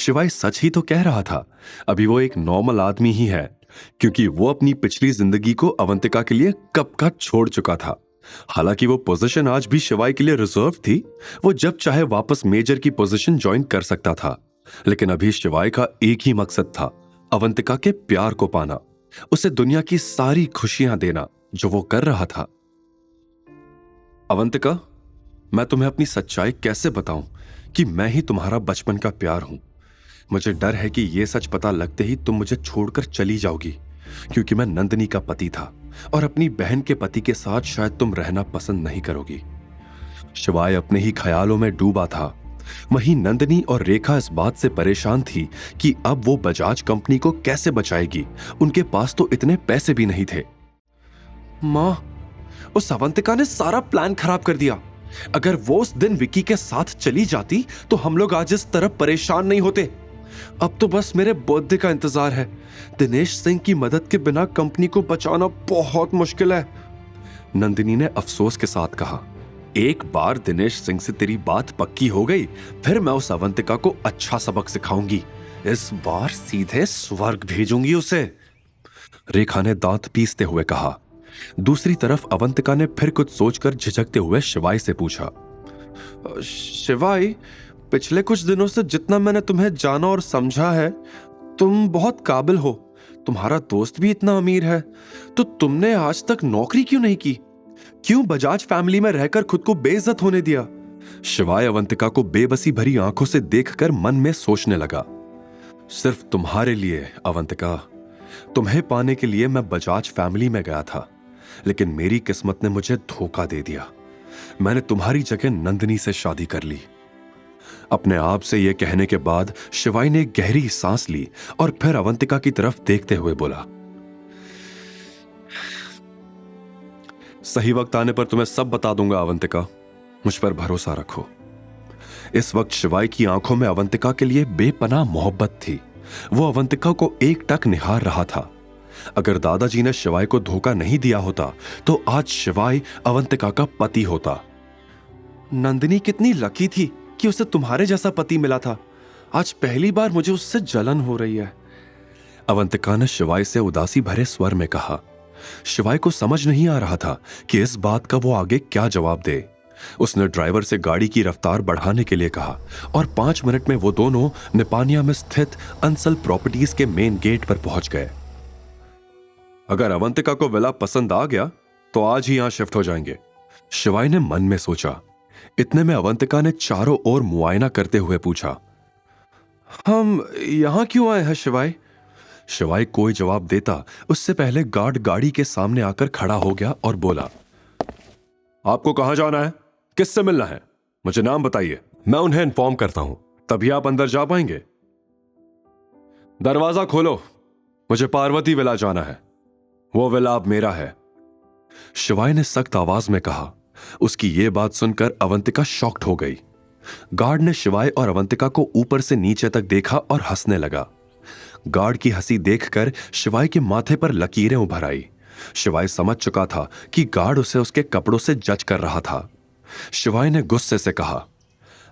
शिवाय सच ही तो कह रहा था। अभी वो एक नॉर्मल आदमी ही है, क्योंकि वो अपनी पिछली जिंदगी को अवंतिका के लिए कब का छोड़ चुका था। हालांकि वो पोजीशन आज भी शिवाय के लिए रिजर्व थी। वो जब चाहे वापस मेजर की पोजीशन ज्वाइन कर सकता था। लेकिन अभी शिवाय का एक ही मकसद था, अवंतिका के प्यार को पाना, उसे दुनिया की सारी खुशियां देना जो वो कर रहा था। अवंतिका, मैं तुम्हें अपनी सच्चाई कैसे बताऊं कि मैं ही तुम्हारा बचपन का प्यार हूं। मुझे डर है कि यह सच पता लगते ही तुम मुझे छोड़कर चली जाओगी, क्योंकि मैं नंदिनी का पति था और अपनी बहन के पति के साथ शायद तुम रहना पसंद नहीं करोगी। शिवाय अपने ही ख्यालों में डूबा था। वहीं नंदिनी और रेखा इस बात से परेशान थी कि अब वो बजाज कंपनी को कैसे बचाएगी। उनके पास तो इतने पैसे भी नहीं थे। मां, उस अवंतिका ने सारा प्लान खराब कर दिया। अगर वो उस दिन विकी के साथ चली जाती तो हम लोग आज इस तरह परेशान नहीं होते। अब तो बस मेरे बर्थडे का इंतजार है। दिनेश सिंह की मदद के बिना कंपनी को बचाना बहुत मुश्किल है, नंदिनी ने अफसोस के साथ कहा। एक बार दिनेश सिंह से तेरी बात पक्की हो गई, फिर मैं उस अवंतिका को अच्छा सबक सिखाऊंगी। इस बार सीधे स्वर्ग भेजूंगी उसे, रेखा ने दांत पीसते हुए कहा। दूसरी तरफ अवंतिका ने फिर कुछ सोचकर झिझकते हुए शिवाय से पूछा, शिवाय, पिछले कुछ दिनों से जितना मैंने तुम्हें जाना और समझा है, तुम बहुत काबिल हो। तुम्हारा दोस्त भी इतना अमीर है, तो तुमने आज तक नौकरी क्यों नहीं की? क्यों बजाज फैमिली में रहकर खुद को बेइज्जत होने दिया? शिवाय अवंतिका को बेबसी भरी आंखों से देखकर मन में सोचने लगा। सिर्फ तुम्हारे लिए अवंतिका, तुम्हें पाने के लिए मैं बजाज फैमिली में गया था, लेकिन मेरी किस्मत ने मुझे धोखा दे दिया। मैंने तुम्हारी जगह नंदिनी से शादी कर ली। अपने आप से यह कहने के बाद शिवाय ने गहरी सांस ली और फिर अवंतिका की तरफ देखते हुए बोला, सही वक्त आने पर तुम्हें सब बता दूंगा अवंतिका, मुझ पर भरोसा रखो। इस वक्त शिवाय की आंखों में अवंतिका के लिए बेपनाह मोहब्बत थी। वो अवंतिका को एकटक निहार रहा था। अगर दादाजी ने शिवाय को धोखा नहीं दिया होता तो आज शिवाय अवंतिका का पति होता। नंदिनी कितनी लकी थी कि उसे तुम्हारे जैसा पति मिला था। आज पहली बार मुझे उससे जलन हो रही है, अवंतिका ने शिवाय से उदासी भरे स्वर में कहा। शिवाय को समझ नहीं आ रहा था कि इस बात का वो आगे क्या जवाब दे। उसने ड्राइवर से गाड़ी की रफ्तार बढ़ाने के लिए कहा और 5 मिनट में वो दोनों निपानिया में स्थित अंसल प्रॉपर्टीज के मेन गेट पर पहुंच गए। अगर अवंतिका को विला पसंद आ गया तो आज ही यहां शिफ्ट हो जाएंगे, शिवाय ने मन में सोचा। इतने में अवंतिका ने चारों ओर मुआयना करते हुए पूछा, हम यहां क्यों आए हैं शिवाय? शिवाय कोई जवाब देता उससे पहले गार्ड गाड़ी के सामने आकर खड़ा हो गया और बोला, आपको कहां जाना है? किससे मिलना है? मुझे नाम बताइए, मैं उन्हें इन्फॉर्म करता हूं, तभी आप अंदर जा पाएंगे। दरवाजा खोलो, मुझे पार्वती विला जाना है, वो विला अब मेरा है, शिवाय ने सख्त आवाज में कहा। उसकी यह बात सुनकर अवंतिका शॉक्ड हो गई। गार्ड ने शिवाय और अवंतिका को ऊपर से नीचे तक देखा और हंसने लगा। गार्ड की हंसी देखकर शिवाय के माथे पर लकीरें उभर आई। शिवाय समझ चुका था कि गार्ड उसे उसके कपड़ों से जज कर रहा था। शिवाय ने गुस्से से कहा,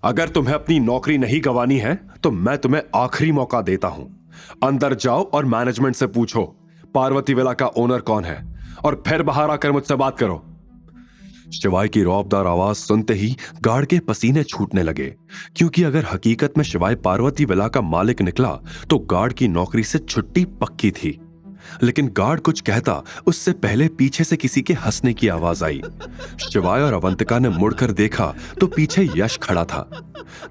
अगर तुम्हें अपनी नौकरी नहीं गंवानी है तो मैं तुम्हें आखिरी मौका देता हूं। अंदर जाओ और मैनेजमेंट से पूछो पार्वती विला का ओनर कौन है, और फिर बाहर आकर मुझसे बात करो। शिवाय की रौबदार आवाज सुनते ही गार्ड के पसीने छूटने लगे, क्योंकि अगर हकीकत में शिवाय पार्वती विला का मालिक निकला तो गार्ड की नौकरी से छुट्टी पक्की थी। लेकिन गार्ड कुछ कहता उससे पहले पीछे से किसी के हंसने की आवाज आई। शिवाय और अवंतिका ने मुड़कर देखा तो पीछे यश खड़ा था।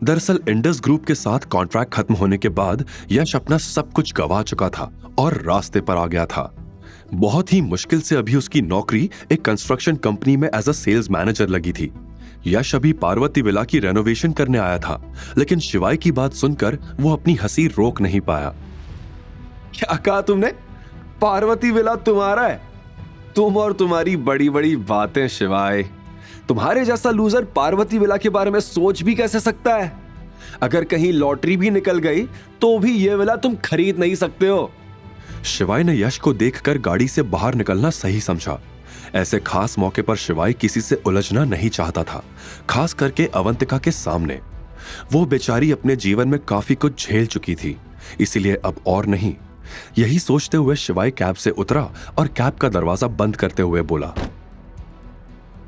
दरअसल इंडस ग्रुप के साथ कॉन्ट्रैक्ट खत्म होने के बाद यश अपना सब कुछ गंवा चुका था और रास्ते पर आ गया था। बहुत ही मुश्किल से अभी उसकी नौकरी एक कंस्ट्रक्शन कंपनी में एज अ सेल्स मैनेजर लगी थी। यश अभी पार्वती विला की रेनोवेशन करने आया था, लेकिन शिवाय की बात सुनकर वो अपनी हंसी रोक नहीं पाया। क्या कहा तुमने? पार्वती विला तुम्हारा है? तुम और तुम्हारी बड़ी बड़ी बातें शिवाय। तुम्हारे जैसा लूजर पार्वती विला के बारे में सोच भी कैसे सकता है? अगर कहीं लॉटरी भी निकल गई तो भी यह विला तुम खरीद नहीं सकते हो। शिवाय ने यश को देखकर गाड़ी से बाहर निकलना सही समझा। ऐसे खास मौके पर शिवाय किसी से उलझना नहीं चाहता था, खास करके अवंतिका के सामने। वो बेचारी अपने जीवन में काफी कुछ झेल चुकी थी, इसीलिए अब और नहीं। यही सोचते हुए शिवाय कैब से उतरा और कैब का दरवाजा बंद करते हुए बोला,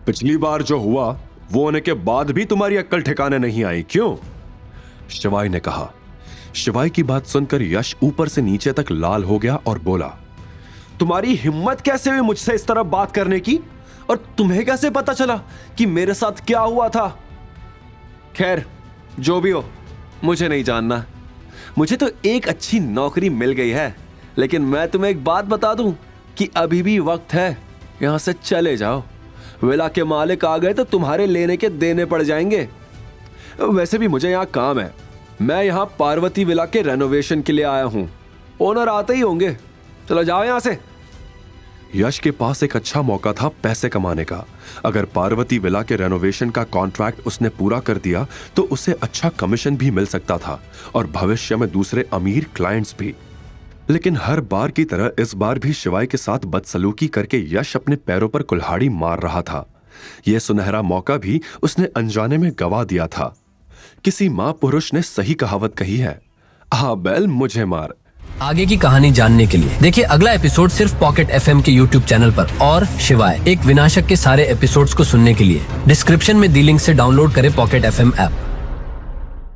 पिछली बार जो हुआ वो होने के बाद भी तुम्हारी अक्ल ठिकाने नहीं आई, क्यों? शिवाय ने कहा। शिवाय की बात सुनकर यश ऊपर से नीचे तक लाल हो गया और बोला, तुम्हारी हिम्मत कैसे हुई मुझसे इस तरह बात करने की? और तुम्हें कैसे पता चला कि मेरे साथ क्या हुआ था? खैर, जो भी हो, मुझे नहीं जानना। मुझे तो एक अच्छी नौकरी मिल गई है, लेकिन मैं तुम्हें एक बात बता दूं कि अभी भी वक्त है, यहां से चले जाओ। विला के मालिक आ गए तो तुम्हारे लेने के देने पड़ जाएंगे। वैसे भी मुझे यहाँ काम है, मैं यहाँ पार्वती विला के रेनोवेशन के लिए आया हूँ। ओनर आते ही होंगे, चलो जाओ यहाँ से। यश के पास एक अच्छा मौका था पैसे कमाने का। अगर पार्वती विला के रेनोवेशन का कॉन्ट्रैक्ट उसने पूरा कर दिया तो उसे अच्छा कमीशन भी मिल सकता था और भविष्य में दूसरे अमीर क्लाइंट्स भी। लेकिन हर बार की तरह इस बार भी शिवाय के साथ बदसलूकी करके यश अपने पैरों पर कुल्हाड़ी मार रहा था। यह सुनहरा मौका भी उसने अनजाने में गवा दिया था। किसी मां पुरुष ने सही कहावत कही है, आ बैल मुझे मार। आगे की कहानी जानने के लिए देखिए अगला एपिसोड सिर्फ पॉकेट एफएम के यूट्यूब चैनल पर। और शिवाय एक विनाशक के सारे एपिसोड्स को सुनने के लिए डिस्क्रिप्शन में दी लिंक से डाउनलोड करें पॉकेट एफएम ऐप।